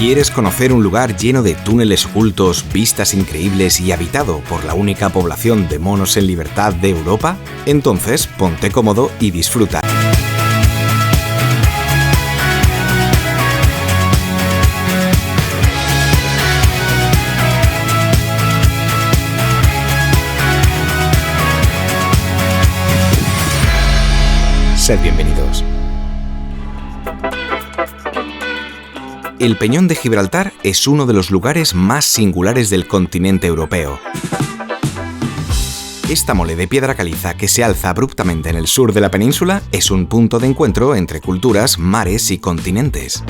¿Quieres conocer un lugar lleno de túneles ocultos, vistas increíbles y habitado por la única población de monos en libertad de Europa? Entonces, ponte cómodo y disfruta. Sed bienvenidos. El Peñón de Gibraltar es uno de los lugares más singulares del continente europeo. Esta mole de piedra caliza que se alza abruptamente en el sur de la península es un punto de encuentro entre culturas, mares y continentes.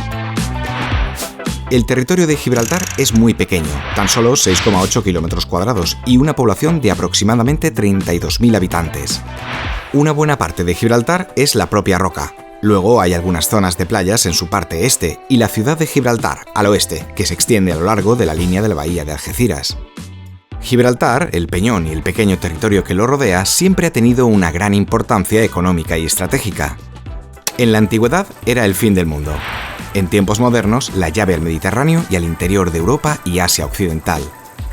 El territorio de Gibraltar es muy pequeño, tan solo 6,8 kilómetros cuadrados y una población de aproximadamente 32.000 habitantes. Una buena parte de Gibraltar es la propia roca. Luego hay algunas zonas de playas en su parte este y la ciudad de Gibraltar, al oeste, que se extiende a lo largo de la línea de la bahía de Algeciras. Gibraltar, el peñón y el pequeño territorio que lo rodea siempre ha tenido una gran importancia económica y estratégica. En la antigüedad era el fin del mundo. En tiempos modernos, la llave al Mediterráneo y al interior de Europa y Asia Occidental.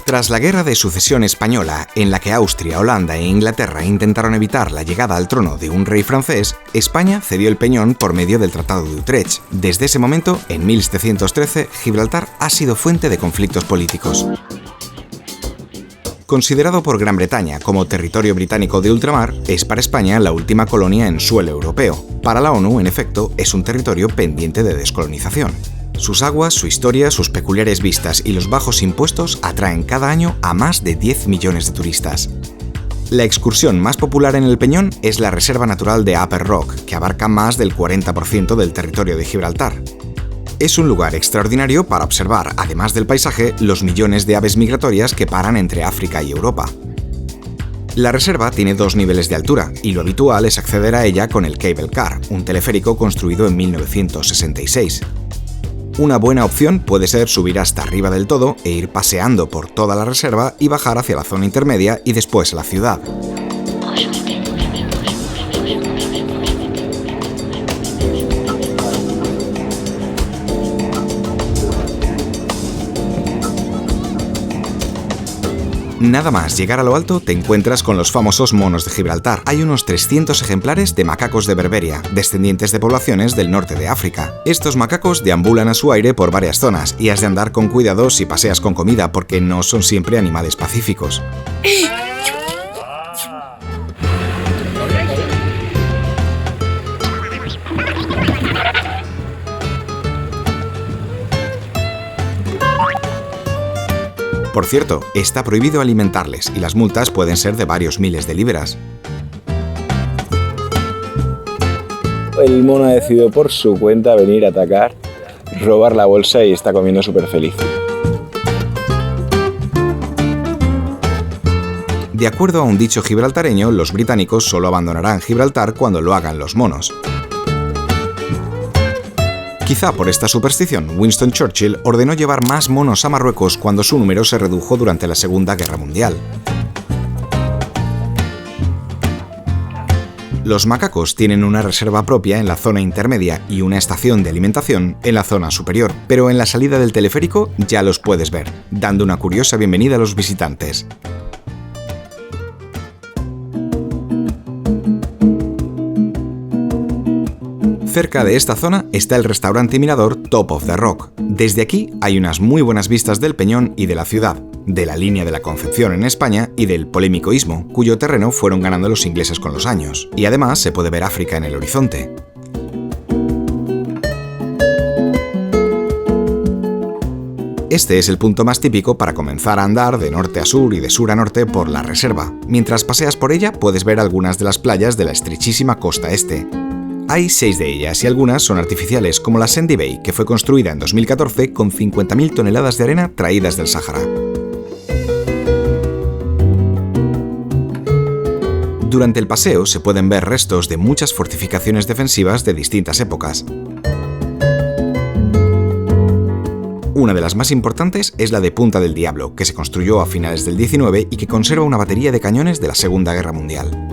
Tras la Guerra de Sucesión Española, en la que Austria, Holanda e Inglaterra intentaron evitar la llegada al trono de un rey francés, España cedió el peñón por medio del Tratado de Utrecht. Desde ese momento, en 1713, Gibraltar ha sido fuente de conflictos políticos. Considerado por Gran Bretaña como territorio británico de ultramar, es para España la última colonia en suelo europeo. Para la ONU, en efecto, es un territorio pendiente de descolonización. Sus aguas, su historia, sus peculiares vistas y los bajos impuestos atraen cada año a más de 10 millones de turistas. La excursión más popular en el Peñón es la Reserva Natural de Upper Rock, que abarca más del 40% del territorio de Gibraltar. Es un lugar extraordinario para observar, además del paisaje, los millones de aves migratorias que paran entre África y Europa. La reserva tiene 2 niveles de altura, y lo habitual es acceder a ella con el Cable Car, un teleférico construido en 1966. Una buena opción puede ser subir hasta arriba del todo e ir paseando por toda la reserva y bajar hacia la zona intermedia y después a la ciudad. Nada más llegar a lo alto te encuentras con los famosos monos de Gibraltar. Hay unos 300 ejemplares de macacos de Berberia, descendientes de poblaciones del norte de África. Estos macacos deambulan a su aire por varias zonas y has de andar con cuidado si paseas con comida porque no son siempre animales pacíficos. Por cierto, está prohibido alimentarles y las multas pueden ser de varios miles de libras. El mono ha decidido por su cuenta venir a atacar, robar la bolsa y está comiendo súper feliz. De acuerdo a un dicho gibraltareño, los británicos solo abandonarán Gibraltar cuando lo hagan los monos. Quizá por esta superstición, Winston Churchill ordenó llevar más monos a Marruecos cuando su número se redujo durante la Segunda Guerra Mundial. Los macacos tienen una reserva propia en la zona intermedia y una estación de alimentación en la zona superior, pero en la salida del teleférico ya los puedes ver, dando una curiosa bienvenida a los visitantes. Cerca de esta zona está el restaurante y mirador Top of the Rock. Desde aquí hay unas muy buenas vistas del Peñón y de la ciudad, de la línea de la Concepción en España y del polémico Istmo, cuyo terreno fueron ganando los ingleses con los años. Y además se puede ver África en el horizonte. Este es el punto más típico para comenzar a andar de norte a sur y de sur a norte por la reserva. Mientras paseas por ella puedes ver algunas de las playas de la estrechísima costa este. Hay 6 de ellas y algunas son artificiales, como la Sandy Bay, que fue construida en 2014 con 50.000 toneladas de arena traídas del Sáhara. Durante el paseo se pueden ver restos de muchas fortificaciones defensivas de distintas épocas. Una de las más importantes es la de Punta del Diablo, que se construyó a finales del 19 y que conserva una batería de cañones de la Segunda Guerra Mundial.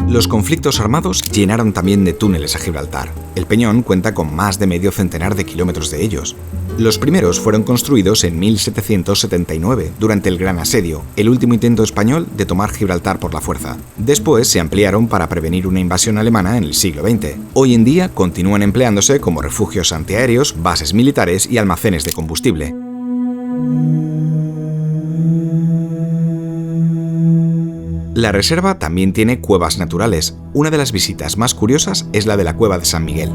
Los conflictos armados llenaron también de túneles a Gibraltar. El peñón cuenta con más de medio centenar de kilómetros de ellos. Los primeros fueron construidos en 1779, durante el Gran Asedio, el último intento español de tomar Gibraltar por la fuerza. Después se ampliaron para prevenir una invasión alemana en el siglo XX. Hoy en día continúan empleándose como refugios antiaéreos, bases militares y almacenes de combustible. La reserva también tiene cuevas naturales. Una de las visitas más curiosas es la de la Cueva de San Miguel.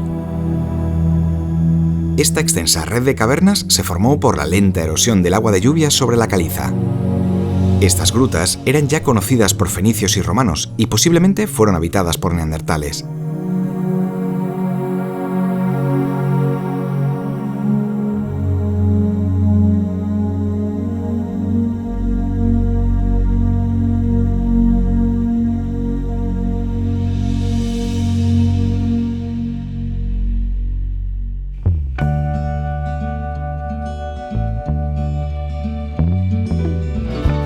Esta extensa red de cavernas se formó por la lenta erosión del agua de lluvia sobre la caliza. Estas grutas eran ya conocidas por fenicios y romanos y posiblemente fueron habitadas por neandertales.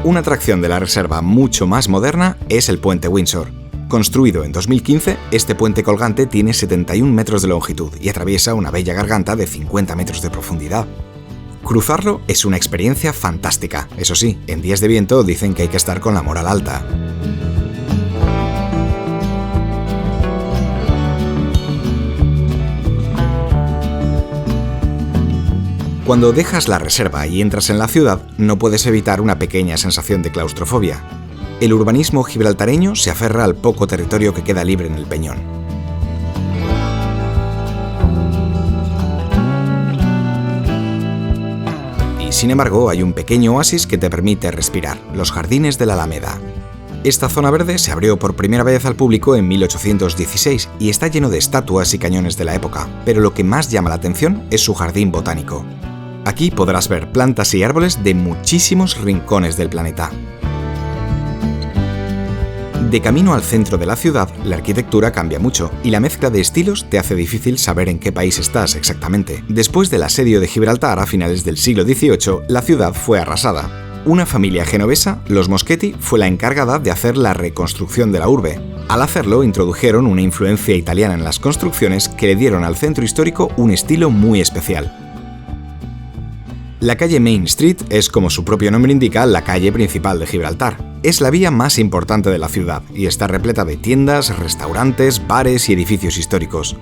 Una atracción de la reserva mucho más moderna es el Puente Windsor. Construido en 2015, este puente colgante tiene 71 metros de longitud y atraviesa una bella garganta de 50 metros de profundidad. Cruzarlo es una experiencia fantástica. Eso sí, en días de viento dicen que hay que estar con la moral alta. Cuando dejas la reserva y entras en la ciudad, no puedes evitar una pequeña sensación de claustrofobia. El urbanismo gibraltareño se aferra al poco territorio que queda libre en el peñón. Y sin embargo, hay un pequeño oasis que te permite respirar: los jardines de la Alameda. Esta zona verde se abrió por primera vez al público en 1816 y está lleno de estatuas y cañones de la época, pero lo que más llama la atención es su jardín botánico. Aquí podrás ver plantas y árboles de muchísimos rincones del planeta. De camino al centro de la ciudad, la arquitectura cambia mucho y la mezcla de estilos te hace difícil saber en qué país estás exactamente. Después del asedio de Gibraltar a finales del siglo XVIII, la ciudad fue arrasada. Una familia genovesa, los Moschetti, fue la encargada de hacer la reconstrucción de la urbe. Al hacerlo, introdujeron una influencia italiana en las construcciones que le dieron al centro histórico un estilo muy especial. La calle Main Street es, como su propio nombre indica, la calle principal de Gibraltar. Es la vía más importante de la ciudad y está repleta de tiendas, restaurantes, bares y edificios históricos.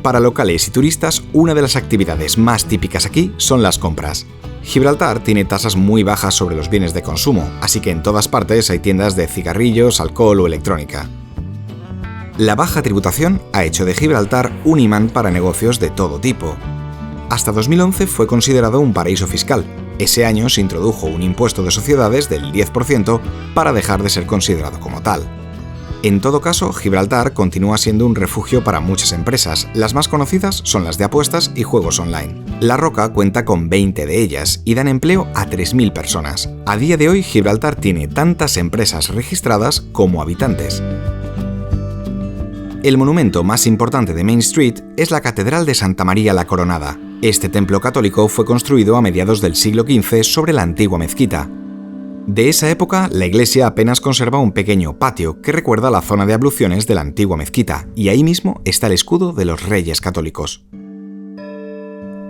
Para locales y turistas, una de las actividades más típicas aquí son las compras. Gibraltar tiene tasas muy bajas sobre los bienes de consumo, así que en todas partes hay tiendas de cigarrillos, alcohol o electrónica. La baja tributación ha hecho de Gibraltar un imán para negocios de todo tipo. Hasta 2011 fue considerado un paraíso fiscal. Ese año se introdujo un impuesto de sociedades del 10% para dejar de ser considerado como tal. En todo caso, Gibraltar continúa siendo un refugio para muchas empresas. Las más conocidas son las de apuestas y juegos online. La Roca cuenta con 20 de ellas y dan empleo a 3.000 personas. A día de hoy, Gibraltar tiene tantas empresas registradas como habitantes. El monumento más importante de Main Street es la Catedral de Santa María la Coronada. Este templo católico fue construido a mediados del siglo XV sobre la antigua mezquita. De esa época, la iglesia apenas conserva un pequeño patio que recuerda la zona de abluciones de la antigua mezquita, y ahí mismo está el escudo de los Reyes Católicos.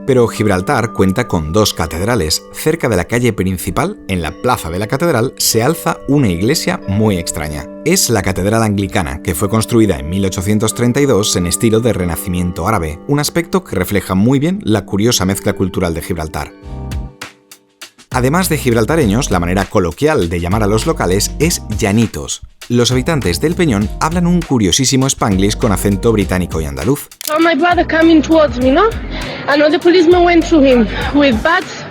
Pero Gibraltar cuenta con dos catedrales. Cerca de la calle principal, en la plaza de la catedral, se alza una iglesia muy extraña. Es la Catedral Anglicana, que fue construida en 1832 en estilo de Renacimiento árabe, un aspecto que refleja muy bien la curiosa mezcla cultural de Gibraltar. Además de gibraltareños, la manera coloquial de llamar a los locales es llanitos. Los habitantes del Peñón hablan un curiosísimo spanglish con acento británico y andaluz. So my brother coming towards me, ¿no? And all the policemen went to him with bats.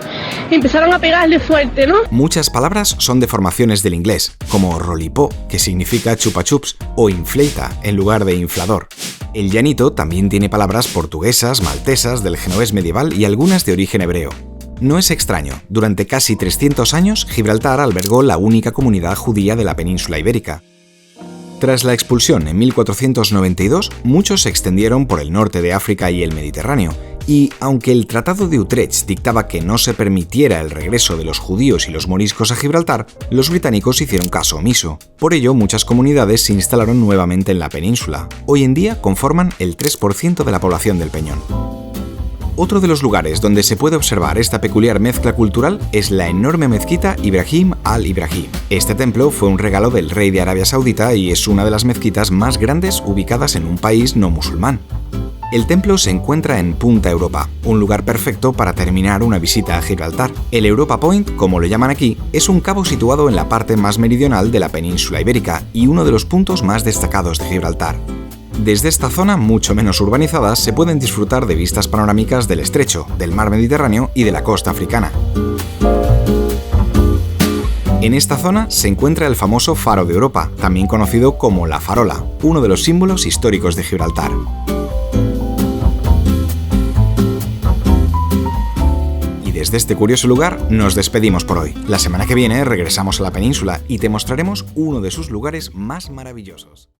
Empezaron a pegarle fuerte, ¿no? Muchas palabras son deformaciones del inglés, como rolipó, que significa chupa chups, o infleita, en lugar de inflador. El llanito también tiene palabras portuguesas, maltesas, del genovés medieval y algunas de origen hebreo. No es extraño, durante casi 300 años Gibraltar albergó la única comunidad judía de la península ibérica. Tras la expulsión en 1492, muchos se extendieron por el norte de África y el Mediterráneo, Y aunque el Tratado de Utrecht dictaba que no se permitiera el regreso de los judíos y los moriscos a Gibraltar, los británicos hicieron caso omiso. Por ello, muchas comunidades se instalaron nuevamente en la península. Hoy en día conforman el 3% de la población del Peñón. Otro de los lugares donde se puede observar esta peculiar mezcla cultural es la enorme mezquita Ibrahim al-Ibrahim. Este templo fue un regalo del rey de Arabia Saudita y es una de las mezquitas más grandes ubicadas en un país no musulmán. El templo se encuentra en Punta Europa, un lugar perfecto para terminar una visita a Gibraltar. El Europa Point, como lo llaman aquí, es un cabo situado en la parte más meridional de la península ibérica y uno de los puntos más destacados de Gibraltar. Desde esta zona, mucho menos urbanizada, se pueden disfrutar de vistas panorámicas del estrecho, del mar Mediterráneo y de la costa africana. En esta zona se encuentra el famoso Faro de Europa, también conocido como la Farola, uno de los símbolos históricos de Gibraltar. Desde este curioso lugar nos despedimos por hoy. La semana que viene regresamos a la península y te mostraremos uno de sus lugares más maravillosos.